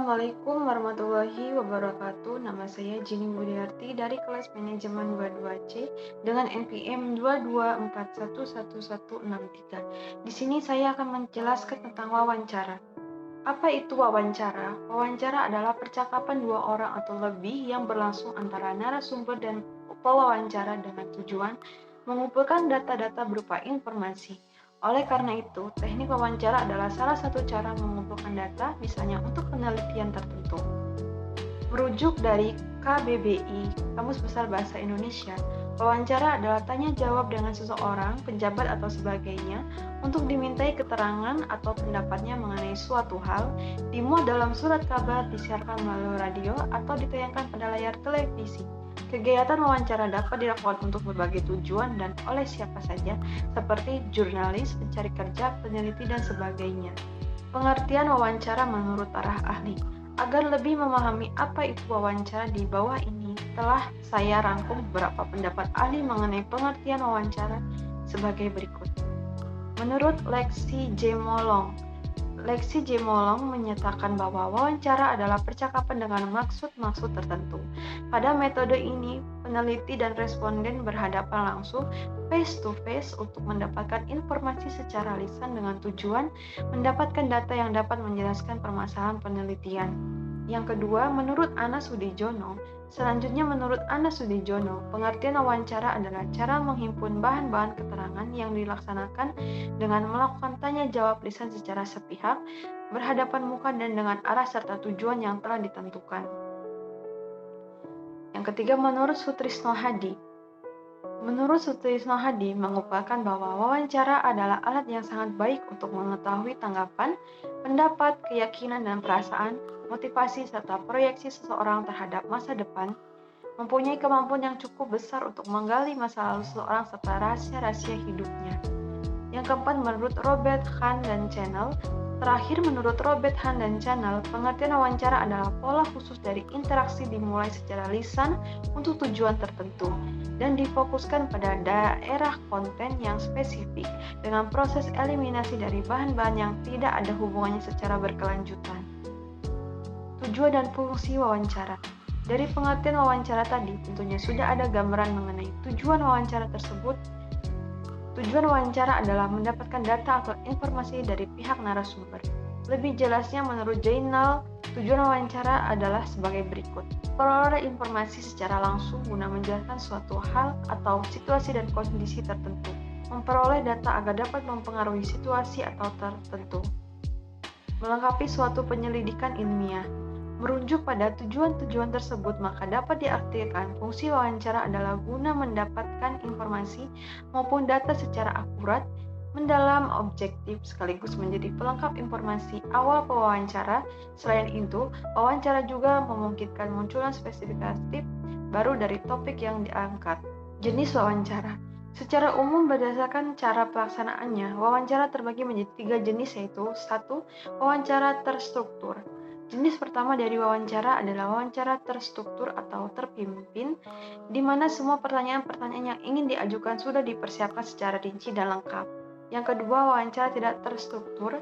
Assalamualaikum warahmatullahi wabarakatuh. Nama saya Jini Budiarti dari kelas manajemen 22C dengan NPM 224111163. Di sini saya akan menjelaskan tentang wawancara. Apa itu wawancara? Wawancara adalah percakapan dua orang atau lebih yang berlangsung antara narasumber dan pewawancara dengan tujuan mengumpulkan data-data berupa informasi. Oleh karena itu, teknik wawancara adalah salah satu cara mengumpulkan data, misalnya untuk penelitian tertentu. Merujuk dari KBBI, Kamus Besar Bahasa Indonesia, wawancara adalah tanya jawab dengan seseorang, pejabat atau sebagainya, untuk dimintai keterangan atau pendapatnya mengenai suatu hal, dimuat dalam surat kabar, disiarkan melalui radio, atau ditayangkan pada layar televisi. Kegiatan wawancara dapat dilakukan untuk berbagai tujuan dan oleh siapa saja, seperti jurnalis, pencari kerja, peneliti, dan sebagainya. Pengertian wawancara menurut para ahli. Agar lebih memahami apa itu wawancara, di bawah ini telah saya rangkum beberapa pendapat ahli mengenai pengertian wawancara sebagai berikut. Menurut Lexi J. Molong menyatakan bahwa wawancara adalah percakapan dengan maksud-maksud tertentu. Pada metode ini, peneliti dan responden berhadapan langsung face to face untuk mendapatkan informasi secara lisan dengan tujuan mendapatkan data yang dapat menjelaskan permasalahan penelitian. Yang kedua, menurut Anas Sudijono, pengertian wawancara adalah cara menghimpun bahan-bahan keterangan yang dilaksanakan dengan melakukan tanya jawab lisan secara sepihak, berhadapan muka dan dengan arah serta tujuan yang telah ditentukan. Yang ketiga, menurut Sutrisno Hadi mengupayakan bahwa wawancara adalah alat yang sangat baik untuk mengetahui tanggapan, pendapat, keyakinan dan perasaan, motivasi serta proyeksi seseorang terhadap masa depan, mempunyai kemampuan yang cukup besar untuk menggali masa lalu seseorang serta rahasia-rahasia hidupnya. Yang keempat, menurut Robert Hahn dan Channel, pengertian wawancara adalah pola khusus dari interaksi dimulai secara lisan untuk tujuan tertentu dan difokuskan pada daerah konten yang spesifik dengan proses eliminasi dari bahan-bahan yang tidak ada hubungannya secara berkelanjutan. Tujuan dan fungsi wawancara. Dari pengertian wawancara tadi, tentunya sudah ada gambaran mengenai tujuan wawancara tersebut. Tujuan wawancara adalah mendapatkan data atau informasi dari pihak narasumber. Lebih jelasnya, menurut Jainal, tujuan wawancara adalah sebagai berikut. Peroleh informasi secara langsung guna menjelaskan suatu hal atau situasi dan kondisi tertentu. Memperoleh data agar dapat mempengaruhi situasi atau tertentu. Melengkapi suatu penyelidikan ilmiah. Merujuk pada tujuan-tujuan tersebut, maka dapat diartikan fungsi wawancara adalah guna mendapatkan informasi maupun data secara akurat, mendalam, objektif, sekaligus menjadi pelengkap informasi awal pewawancara. Selain itu, wawancara juga memungkinkan munculnya spesifikasi baru dari topik yang diangkat. Jenis wawancara. Secara umum berdasarkan cara pelaksanaannya, wawancara terbagi menjadi 3 jenis, yaitu 1. Wawancara terstruktur. Jenis pertama dari wawancara adalah wawancara terstruktur atau terpimpin, di mana semua pertanyaan-pertanyaan yang ingin diajukan sudah dipersiapkan secara rinci dan lengkap. Yang kedua, wawancara tidak terstruktur.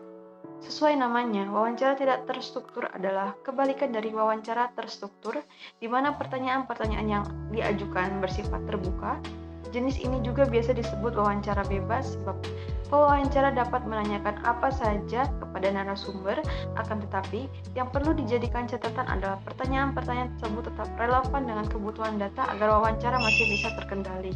Sesuai namanya, wawancara tidak terstruktur adalah kebalikan dari wawancara terstruktur, di mana pertanyaan-pertanyaan yang diajukan bersifat terbuka. Jenis ini juga biasa disebut wawancara bebas, sebab pewawancara dapat menanyakan apa saja kepada narasumber, akan tetapi yang perlu dijadikan catatan adalah pertanyaan-pertanyaan tersebut tetap relevan dengan kebutuhan data agar wawancara masih bisa terkendali.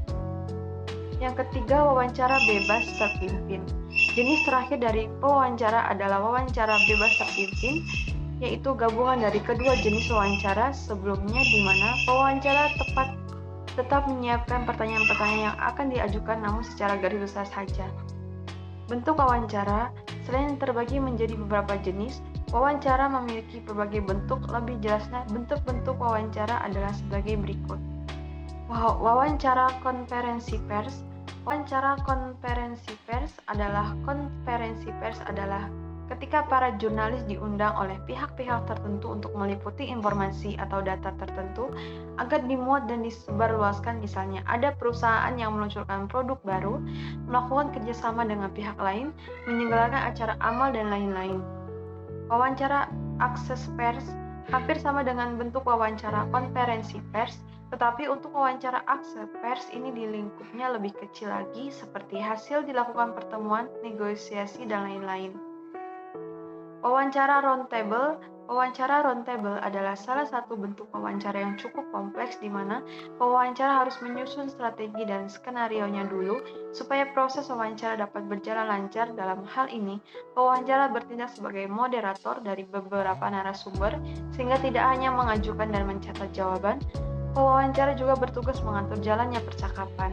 Yang ketiga, wawancara bebas terpimpin. Jenis terakhir dari pewawancara adalah wawancara bebas terpimpin, yaitu gabungan dari kedua jenis wawancara sebelumnya, di mana pewawancara tetap menyiapkan pertanyaan-pertanyaan yang akan diajukan namun secara garis besar saja. Bentuk wawancara, selain terbagi menjadi beberapa jenis, wawancara memiliki berbagai bentuk. Lebih jelasnya, bentuk-bentuk wawancara adalah sebagai berikut. Wawancara konferensi pers. Wawancara konferensi pers adalah ketika para jurnalis diundang oleh pihak-pihak tertentu untuk meliputi informasi atau data tertentu agar dimuat dan disebarluaskan. Misalnya, ada perusahaan yang meluncurkan produk baru, melakukan kerjasama dengan pihak lain, menyelenggarakan acara amal, dan lain-lain. Wawancara akses pers hampir sama dengan bentuk wawancara konferensi pers, tetapi untuk wawancara akses pers ini di lingkupnya lebih kecil lagi seperti hasil dilakukan pertemuan, negosiasi, dan lain-lain. Wawancara roundtable. Wawancara roundtable adalah salah satu bentuk wawancara yang cukup kompleks di mana pewawancara harus menyusun strategi dan skenarionya dulu supaya proses wawancara dapat berjalan lancar. Dalam hal ini, pewawancara bertindak sebagai moderator dari beberapa narasumber sehingga tidak hanya mengajukan dan mencatat jawaban, pewawancara juga bertugas mengatur jalannya percakapan.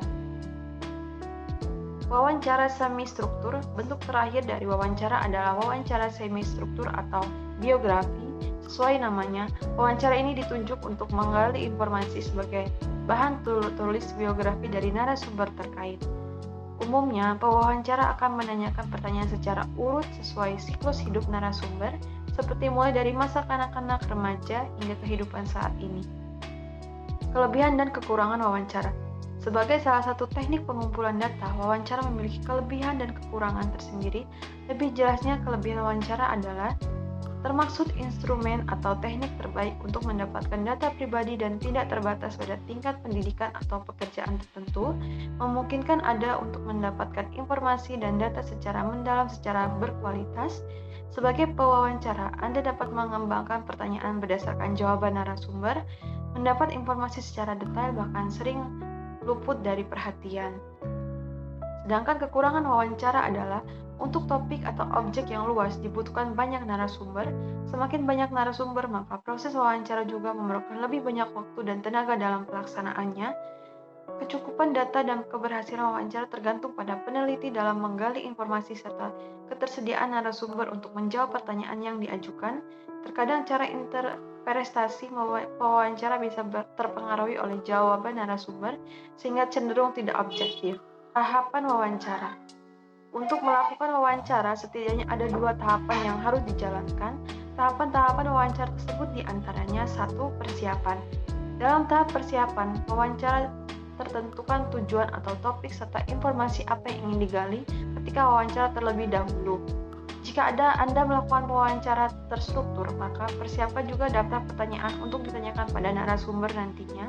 Wawancara semi-struktur. Bentuk terakhir dari wawancara adalah wawancara semi-struktur atau biografi. Sesuai namanya, wawancara ini ditunjuk untuk menggali informasi sebagai bahan tulis biografi dari narasumber terkait. Umumnya, pewawancara akan menanyakan pertanyaan secara urut sesuai siklus hidup narasumber, seperti mulai dari masa kanak-kanak, remaja, hingga kehidupan saat ini. Kelebihan dan kekurangan wawancara. Sebagai salah satu teknik pengumpulan data, wawancara memiliki kelebihan dan kekurangan tersendiri. Lebih jelasnya, kelebihan wawancara adalah termaksud instrumen atau teknik terbaik untuk mendapatkan data pribadi dan tidak terbatas pada tingkat pendidikan atau pekerjaan tertentu, memungkinkan Anda untuk mendapatkan informasi dan data secara mendalam secara berkualitas. Sebagai pewawancara, Anda dapat mengembangkan pertanyaan berdasarkan jawaban narasumber, mendapat informasi secara detail bahkan sering luput dari perhatian. Sedangkan kekurangan wawancara adalah untuk topik atau objek yang luas dibutuhkan banyak narasumber. Semakin banyak narasumber, maka proses wawancara juga memerlukan lebih banyak waktu dan tenaga dalam pelaksanaannya. Kecukupan data dan keberhasilan wawancara tergantung pada peneliti dalam menggali informasi serta ketersediaan narasumber untuk menjawab pertanyaan yang diajukan. Terkadang cara interpretasi wawancara bisa terpengaruhi oleh jawaban narasumber sehingga cenderung tidak objektif. Tahapan wawancara. Untuk melakukan wawancara, setidaknya ada 2 tahapan yang harus dijalankan. Tahapan-tahapan wawancara tersebut diantaranya 1. Persiapan. Dalam tahap persiapan, wawancara tertentukan tujuan atau topik serta informasi apa yang ingin digali ketika wawancara terlebih dahulu. Jika Anda melakukan wawancara terstruktur, maka persiapkan juga daftar pertanyaan untuk ditanyakan pada narasumber nantinya.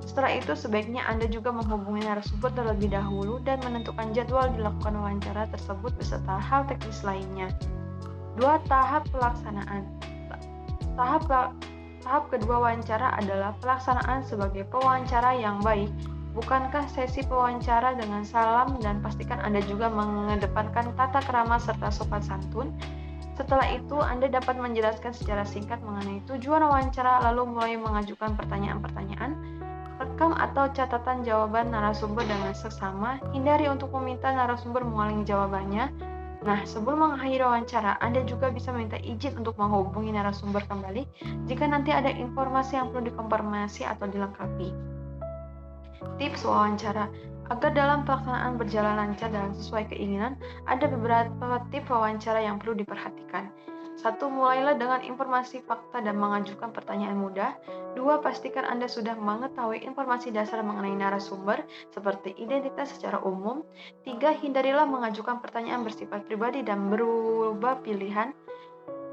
Setelah itu, sebaiknya Anda juga menghubungi narasumber terlebih dahulu dan menentukan jadwal dilakukan wawancara tersebut beserta hal teknis lainnya. 2. Tahap pelaksanaan. Tahap kedua wawancara adalah pelaksanaan sebagai pewawancara yang baik. Bukankah sesi pewawancara dengan salam dan pastikan Anda juga mengedepankan tata krama serta sopan santun? Setelah itu, Anda dapat menjelaskan secara singkat mengenai tujuan wawancara lalu mulai mengajukan pertanyaan-pertanyaan. Rekam atau catatan jawaban narasumber dengan seksama. Hindari untuk meminta narasumber mengulangi jawabannya. Nah, sebelum mengakhiri wawancara, Anda juga bisa meminta izin untuk menghubungi narasumber kembali jika nanti ada informasi yang perlu dikonfirmasi atau dilengkapi. Tips wawancara. Agar dalam pelaksanaan berjalan lancar dan sesuai keinginan, ada beberapa tips wawancara yang perlu diperhatikan. 1. Mulailah dengan informasi fakta dan mengajukan pertanyaan mudah. 2. Pastikan Anda sudah mengetahui informasi dasar mengenai narasumber, seperti identitas secara umum. 3. Hindarilah mengajukan pertanyaan bersifat pribadi dan berubah pilihan.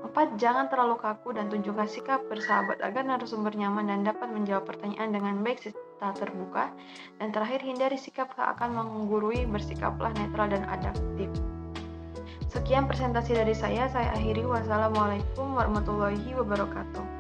4. Jangan terlalu kaku dan tunjukkan sikap bersahabat agar narasumber nyaman dan dapat menjawab pertanyaan dengan baik serta terbuka. Dan terakhir, hindari sikap akan menggurui, bersikaplah netral dan adaptif. Sekian presentasi dari saya akhiri. Wassalamualaikum warahmatullahi wabarakatuh.